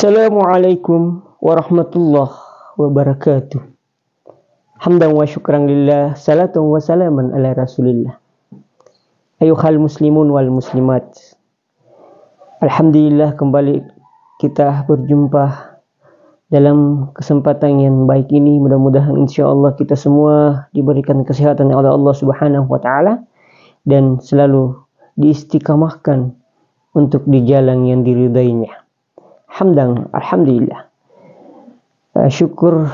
Assalamualaikum warahmatullahi wabarakatuh. Hamdan wa syukran lillah, salatan wa salaman ala rasulillah. Ayuhal muslimun wal muslimat. Alhamdulillah, kembali kita berjumpa dalam kesempatan yang baik ini. Mudah-mudahan insyaallah kita semua diberikan kesehatan oleh Allah Subhanahu wa taala dan selalu diistiqamahkan untuk di jalan yang diridainya. Alhamdulillah. Syukur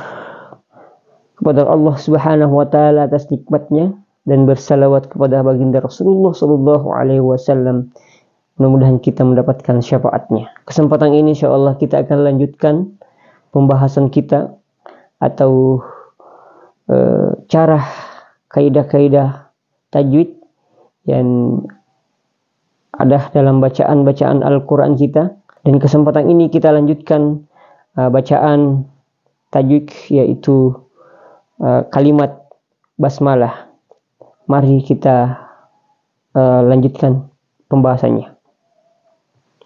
kepada Allah Subhanahu wa taala atas nikmatnya dan bersalawat kepada baginda Rasulullah sallallahu alaihi wasallam. Mudah-mudahan kita mendapatkan syafaatnya. Kesempatan ini insyaallah kita akan lanjutkan pembahasan kita atau cara kaidah-kaidah tajwid yang ada dalam bacaan Al-Qur'an kita. Dan kesempatan ini kita lanjutkan bacaan tajwid, yaitu kalimat basmalah. Mari kita lanjutkan pembahasannya.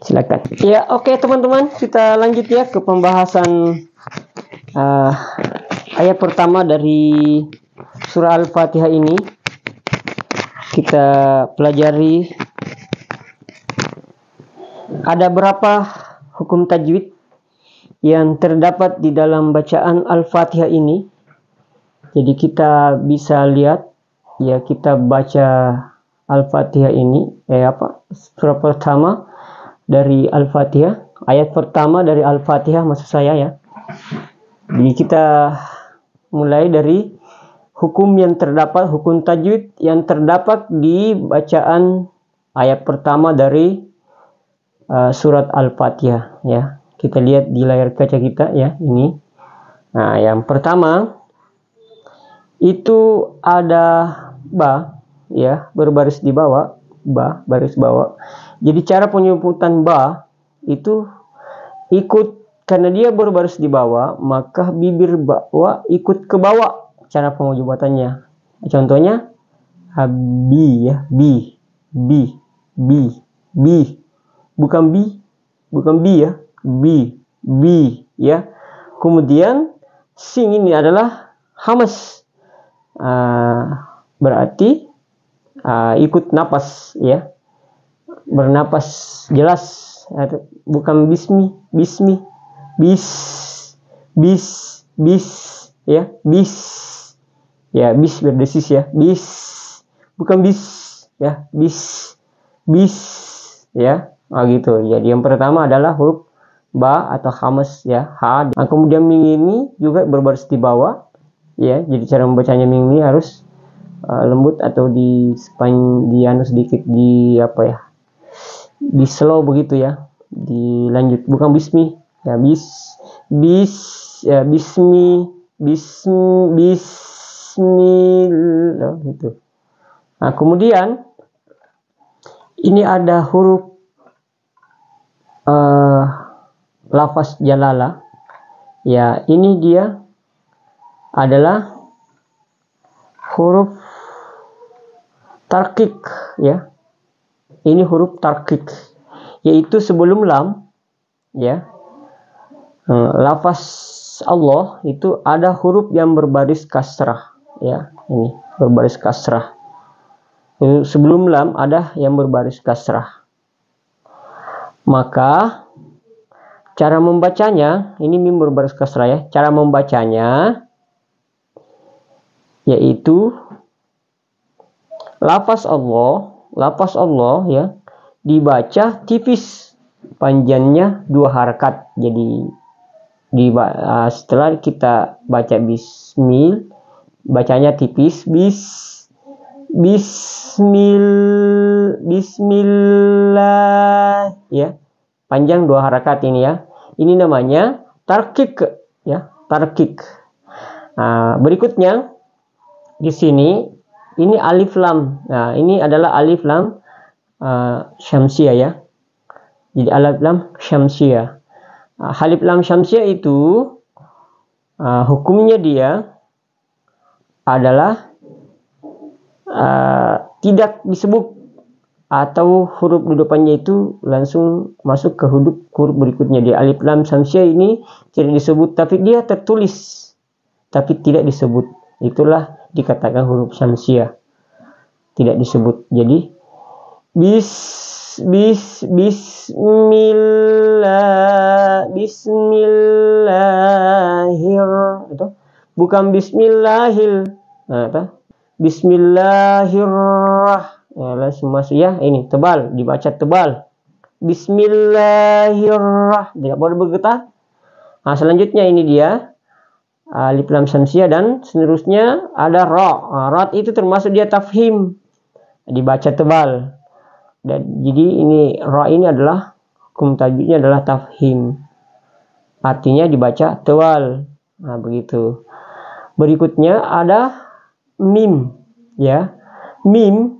Silakan. Ya, oke teman-teman, kita lanjut ya ke pembahasan ayat pertama dari surah Al-Fatihah ini. Kita pelajari ada berapa hukum tajwid yang terdapat di dalam bacaan Al-Fatihah ini. Jadi kita bisa lihat ya, kita baca Al-Fatihah ini surah pertama dari Al-Fatihah, ayat pertama dari Al-Fatihah maksud saya ya. Jadi kita mulai dari hukum tajwid yang terdapat di bacaan ayat pertama dari surat Al-Fatihah ya. Kita lihat di layar kaca kita ya, ini. Nah, yang pertama itu ada ba ya, berbaris di bawah, ba baris bawah. Jadi cara penyebutan ba itu ikut, karena dia berbaris di bawah, maka bibir bawah ikut ke bawah cara penyebutannya. Contohnya bi ya, bi. Bukan bi ya, bi ya. Kemudian sing ini adalah hamas, berarti ikut napas ya, bernapas jelas, bukan bis ya, bis berdesis ya, bukan bis ya. Gitu. Jadi yang pertama adalah huruf ba atau hamas ya, ha. Kemudian ming ini juga berbaris di bawah ya. Jadi cara membacanya ming ini harus lembut atau di sedikit di di slow begitu ya. Dilanjut, bukan bismi ya, bismillah gitu. Nah, kemudian ini ada huruf lafaz jalalah ya. Ini dia adalah huruf tarqiq ya. Ini huruf tarqiq, yaitu sebelum lam ya. Lafaz Allah itu ada huruf yang berbaris kasrah ya. Ini berbaris kasrah. Sebelum lam ada yang berbaris kasrah. Maka cara membacanya, ini mim berbaris kasrah ya. Cara membacanya yaitu lafaz Allah ya, dibaca tipis, panjangnya 2 harakat. Jadi setelah kita baca bismil, bacanya tipis, bismillah ya, panjang 2 harakat ini ya. Ini namanya tarqiq ya, tarqiq. Berikutnya di sini ini alif lam. Nah, ini adalah alif lam syamsiyah ya. Jadi alif lam syamsiyah. Alif lam syamsiyah itu hukumnya dia adalah tidak disebut atau huruf di depannya itu langsung masuk ke huruf berikutnya. Di alif lam syamsiah ini tidak disebut, tapi dia tertulis tapi tidak disebut. Itulah dikatakan huruf syamsiah, tidak disebut. Jadi bismillahir itu bukan bismillahil. Langsung masuk ya, ini tebal, dibaca tebal. Bismillahirrahmanirrahim, tidak boleh bergetar. Selanjutnya ini dia alif lam syamsiah dan seterusnya ada ra. Ra itu termasuk dia tafhim, dibaca tebal. Dan jadi ini ra ini adalah hukum tajwidnya adalah tafhim, artinya dibaca tebal. Begitu. Berikutnya ada mim, ya. Mim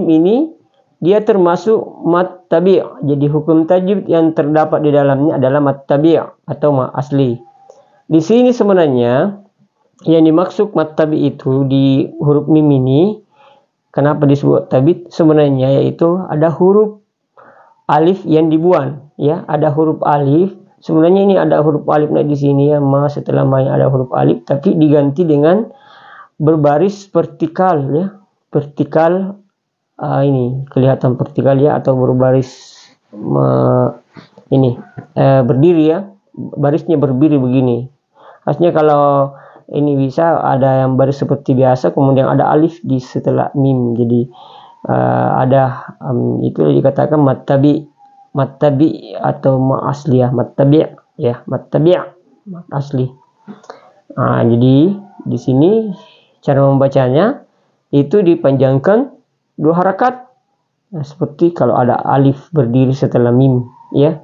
ini dia termasuk mad tabi'. Jadi hukum tajwid yang terdapat di dalamnya adalah mad tabi' atau mad asli. Di sini sebenarnya yang dimaksud mad tabi' itu di huruf mim ini, kenapa disebut tabi'? Sebenarnya yaitu ada huruf alif yang dibuang, ya. Ada huruf alif. Sebenarnya ini ada huruf alif di sini ya, setelah ada huruf alif tapi diganti dengan berbaris vertikal, ya. Vertikal, ini kelihatan vertikal ya, atau berbaris berdiri ya, barisnya berdiri begini. Harusnya kalau ini bisa ada yang baris seperti biasa, kemudian ada alif di setelah mim. Jadi itu dikatakan mad tabi' atau mad asli ya, mad tabi' ya, mad tabi' mad asli. Jadi di sini cara membacanya itu dipanjangkan 2 harakat. Seperti kalau ada alif berdiri setelah mim, ya.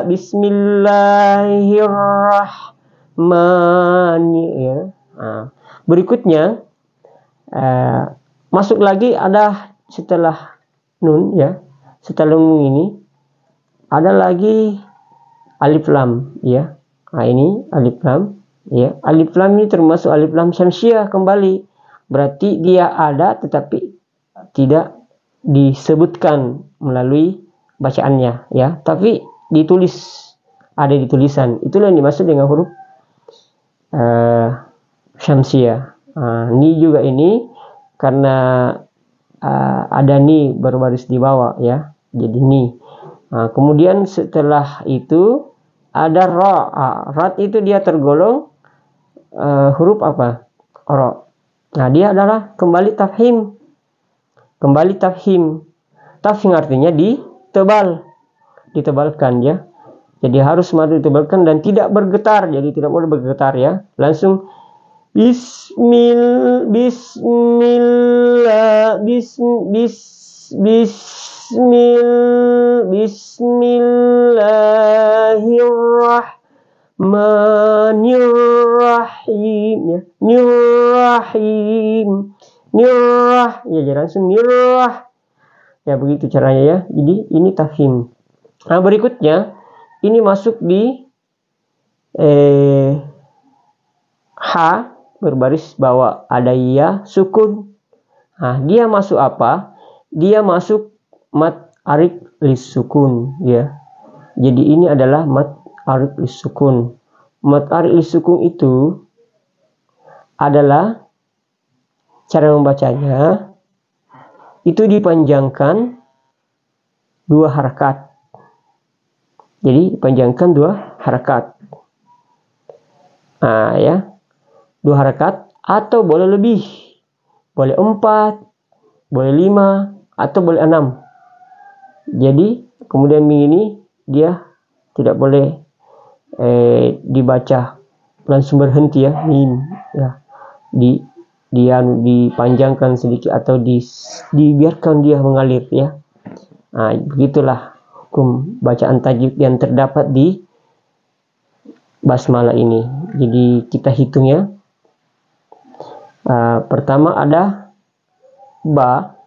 Bismillahirrahmanirrahim, ya. Berikutnya masuk lagi ada setelah nun, ya. Setelah nun ini ada lagi alif lam, ya. Ini alif lam. Ya, alif lam ini termasuk alif lam syamsiah kembali. Berarti dia ada tetapi tidak disebutkan melalui bacaannya, ya. Tapi ditulis, ada di tulisan. Itulah yang dimaksud dengan huruf syamsiah. Ni juga ini karena ada ni berbaris di bawah, ya. Jadi ni. Kemudian setelah itu ada ra. Ra itu dia tergolong huruf apa? Ra. Dia adalah kembali tafhim. Tafhim artinya ditebalkan, ya. Jadi harus ditebalkan dan tidak bergetar. Jadi tidak boleh bergetar, ya. Langsung Bismillahirrahmanirrahim, ya. Nirrahim. Ya, jadi langsung nirrah. Ya, begitu caranya, ya. Jadi ini tafhim. Berikutnya ini masuk di ha berbaris bawah, ada ya sukun. Dia masuk apa? Dia masuk mad arid lis sukun, ya. Jadi ini adalah mad arid lis sukun. Mad arid lis sukun itu adalah cara membacanya itu dipanjangkan 2 harakat. Jadi dipanjangkan 2 harakat. Ya. 2 harakat atau boleh lebih. Boleh 4, boleh 5, atau boleh 6. Jadi kemudian mim ini dia tidak boleh dibaca langsung berhenti, ya, mim, ya. Dia dipanjangkan sedikit atau dibiarkan dia mengalir, ya. Begitulah hukum bacaan tajwid yang terdapat di basmalah ini. Jadi kita hitung, ya. Pertama ada ba,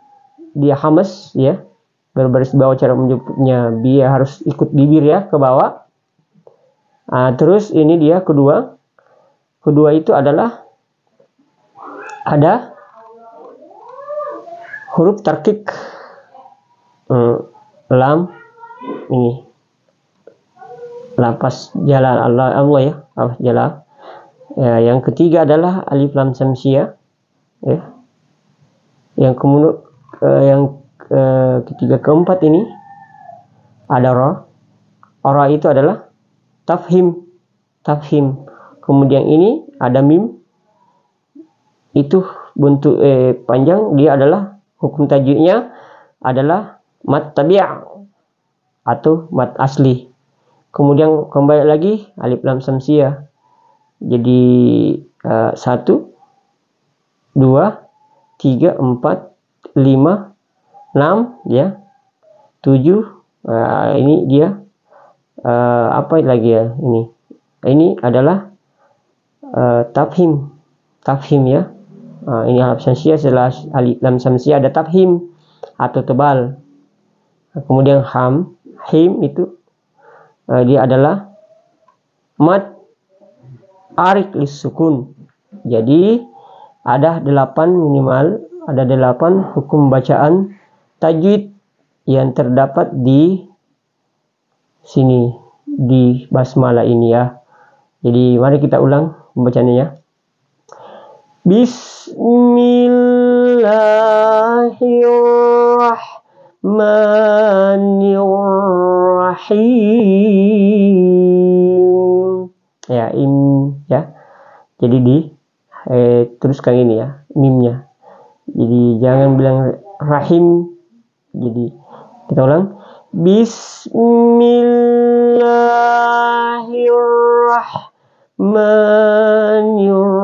dia hamas, ya, berbaris bawah. Cara menyebutnya dia harus ikut bibir, ya, ke bawah. Terus ini dia kedua itu adalah ada huruf tarkik lam ini lapas jalal Allah ya, jalal. Ya, yang ketiga adalah alif lam samsiyah ya. Yang kemudian ketiga keempat ini ada ra itu adalah tafhim. Kemudian ini ada mim, itu bentuk panjang, dia adalah hukum tajwidnya adalah mat tabi' atau mat asli. Kemudian kembali lagi alif lam samsiyah. Jadi 1 2 3 4 5 6 ya. 7 ini dia apa lagi ya ini. Ini adalah tafhim ya. Ini alif samsiyah, setelah alif lam samsiyah ada tafhim atau tebal. Kemudian him itu dia adalah mat arik lis sukun. Jadi ada 8 minimal, ada 8 hukum bacaan tajwid yang terdapat di sini di basmalah ini ya. Jadi mari kita ulang pembacaannya ya. Bismillahirrahmanirrahim. Ya, ya. Jadi teruskan ini ya, mimnya. Jadi jangan bilang rahim. Jadi kita ulang. Bismillahirrahmanirrahim.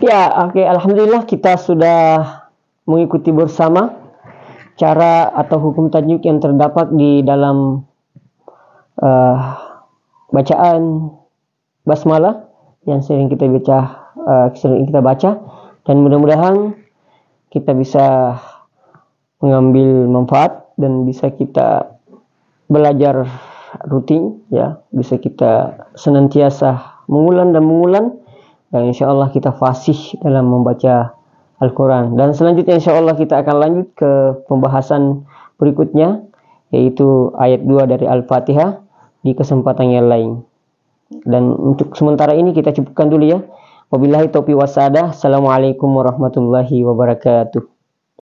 Ya, oke, alhamdulillah kita sudah mengikuti bersama cara atau hukum tajwid yang terdapat di dalam bacaan basmalah yang sering kita baca, dan mudah-mudahan kita bisa mengambil manfaat dan bisa kita belajar rutin ya, bisa kita senantiasa mengulang dan insya Allah kita fasih dalam membaca Al-Quran. Dan selanjutnya insya Allah kita akan lanjut ke pembahasan berikutnya, yaitu ayat 2 dari Al-Fatihah di kesempatan yang lain. Dan untuk sementara ini kita cukupkan dulu ya. Wabillahi taufiq wasadah. Assalamualaikum warahmatullahi wabarakatuh.